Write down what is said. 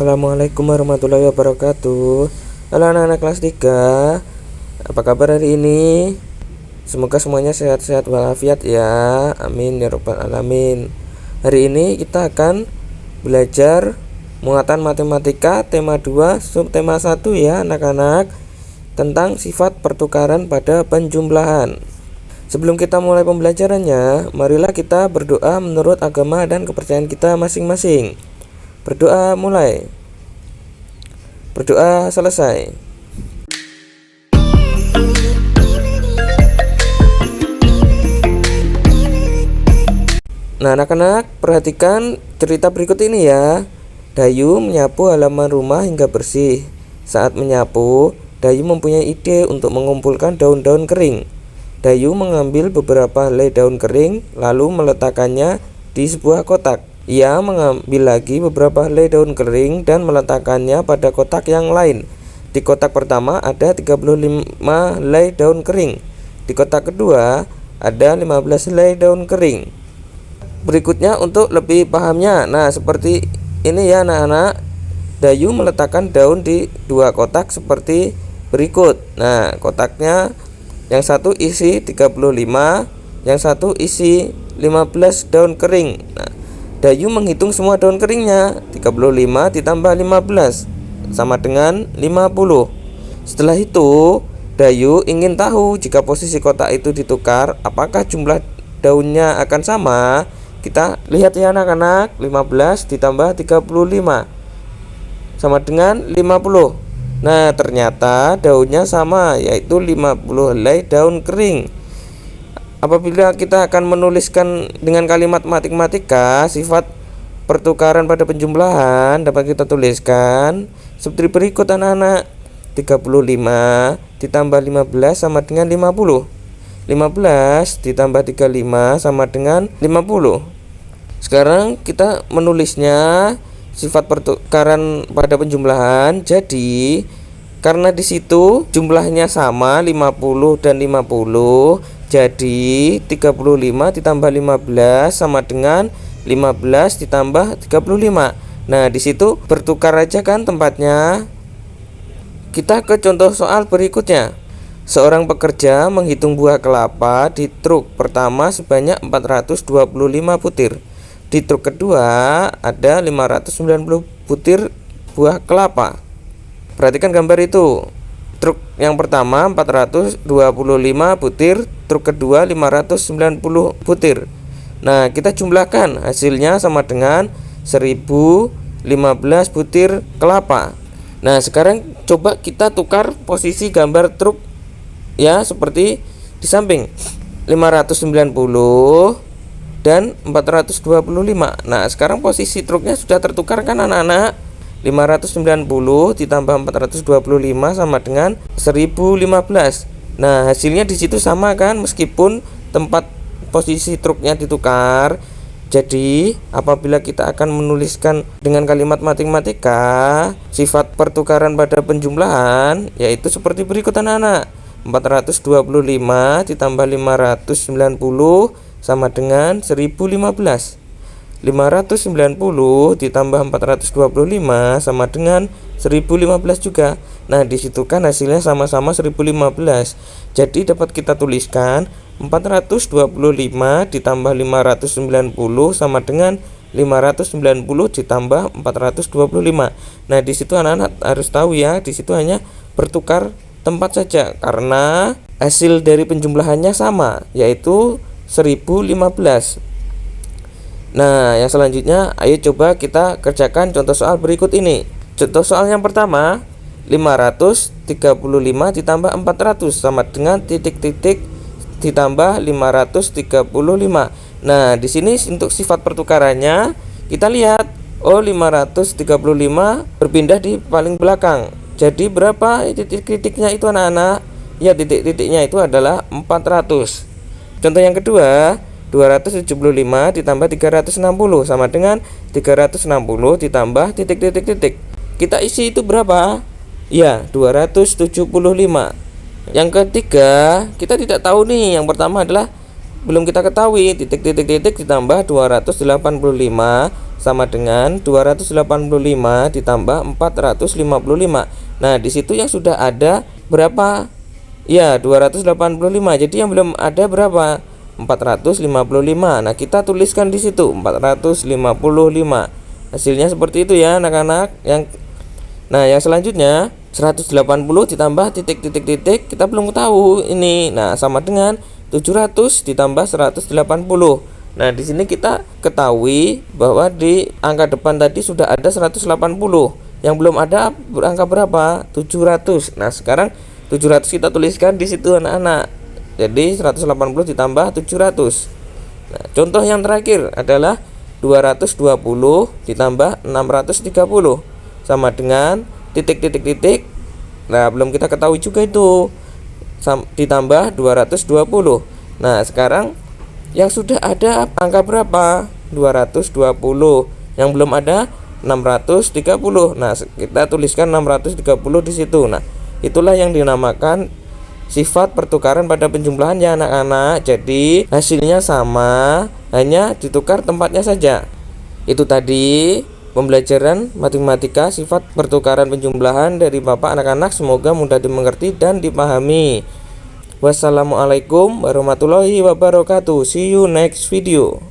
Assalamualaikum warahmatullahi wabarakatuh. Halo anak-anak kelas 3. Apa kabar hari ini? Semoga semuanya sehat-sehat walafiat ya. Amin ya rabbal alamin. Hari ini kita akan belajar muatan matematika tema 2 subtema 1 ya anak-anak, tentang sifat pertukaran pada penjumlahan. Sebelum kita mulai pembelajarannya, marilah kita berdoa menurut agama dan kepercayaan kita masing-masing. Berdoa mulai. Berdoa selesai. Nah anak-anak, perhatikan cerita berikut ini ya. Dayu menyapu halaman rumah hingga bersih. Saat menyapu, Dayu mempunyai ide untuk mengumpulkan daun-daun kering. Dayu mengambil beberapa helai daun kering lalu meletakkannya di sebuah kotak. Ia mengambil lagi beberapa helai daun kering dan meletakkannya pada kotak yang lain. Di kotak pertama ada 35 helai daun kering. Di kotak kedua ada 15 helai daun kering. Berikutnya untuk lebih pahamnya, nah seperti ini ya anak-anak. Dayu meletakkan daun di dua kotak seperti berikut. Nah kotaknya yang satu isi 35, yang satu isi 15 daun kering. Nah Dayu menghitung semua daun keringnya. 35 ditambah 15 sama dengan 50. Setelah itu Dayu ingin tahu jika posisi kotak itu ditukar, apakah jumlah daunnya akan sama. Kita lihat ya anak-anak. 15 ditambah 35 sama dengan 50. Nah ternyata daunnya sama, yaitu 50 helai daun kering. Apabila kita akan menuliskan dengan kalimat matematika sifat pertukaran pada penjumlahan, dapat kita tuliskan seperti berikut anak-anak. 35 ditambah 15 sama dengan 50. 15 ditambah 35 sama dengan 50. Sekarang kita menulisnya sifat pertukaran pada penjumlahan. Jadi karena di situ jumlahnya sama 50 dan 50, jadi 35 ditambah 15 sama dengan 15 ditambah 35. Nah di situ bertukar aja kan tempatnya. Kita ke contoh soal berikutnya. Seorang pekerja menghitung buah kelapa di truk pertama sebanyak 425 butir. Di truk kedua ada 590 butir buah kelapa. Perhatikan gambar itu. Truk yang pertama 425 butir, truk kedua 590 butir. Nah kita jumlahkan, hasilnya sama dengan 1015 butir kelapa. Nah sekarang coba kita tukar posisi gambar truk ya, seperti di samping 590 dan 425. Nah sekarang posisi truknya sudah tertukar kan anak-anak. 590 ditambah 425 sama dengan 1015. Nah hasilnya di situ sama kan, meskipun tempat posisi truknya ditukar. Jadi apabila kita akan menuliskan dengan kalimat matematika sifat pertukaran pada penjumlahan, yaitu seperti berikut anak-anak. 425 ditambah 590 sama dengan 1015. 590 ditambah 425 sama dengan 1015 juga. Nah disitu kan hasilnya sama-sama 1015. Jadi dapat kita tuliskan 425 ditambah 590 sama dengan 590 ditambah 425. Nah disitu anak-anak harus tahu ya, disitu hanya bertukar tempat saja karena hasil dari penjumlahannya sama, yaitu 1015. Nah yang selanjutnya, ayo coba kita kerjakan contoh soal berikut ini. Contoh soal yang pertama, 535 ditambah 400 sama dengan titik-titik ditambah 535. Nah di sini untuk sifat pertukarannya kita lihat, 535 berpindah di paling belakang. Jadi berapa titik-titiknya itu anak-anak? Ya titik-titiknya itu adalah 400. Contoh yang kedua, 275 ditambah 360 sama dengan 360 ditambah titik-titik-titik. Kita isi itu berapa? Ya 275. Yang ketiga kita tidak tahu nih. Yang pertama adalah belum kita ketahui, titik-titik-titik ditambah 285 sama dengan 285 ditambah 455. Nah, di situ yang sudah ada berapa? Ya, 285. Jadi yang belum ada berapa? 455. Nah, kita tuliskan di situ 455. Hasilnya seperti itu ya, anak-anak. Yang selanjutnya 180 ditambah titik-titik-titik, kita belum tahu ini. Nah, sama dengan 700 ditambah 180. Nah, di sini kita ketahui bahwa di angka depan tadi sudah ada 180. Yang belum ada angka berapa? 700. Nah, sekarang 700 kita tuliskan di situ, anak-anak. Jadi 180 ditambah 700. Nah, contoh yang terakhir adalah 220 ditambah 630 sama dengan titik-titik-titik. Nah, belum kita ketahui juga itu. Ditambah 220. Nah, sekarang yang sudah ada angka berapa? 220. Yang belum ada 630. Nah, kita tuliskan 630 di situ. Nah, itulah yang dinamakan sifat pertukaran pada penjumlahan ya, anak-anak. Jadi hasilnya sama, hanya ditukar tempatnya saja. Itu tadi pembelajaran matematika sifat pertukaran penjumlahan dari Bapak anak-anak. Semoga mudah dimengerti dan dipahami. Wassalamualaikum warahmatullahi wabarakatuh. See you next video.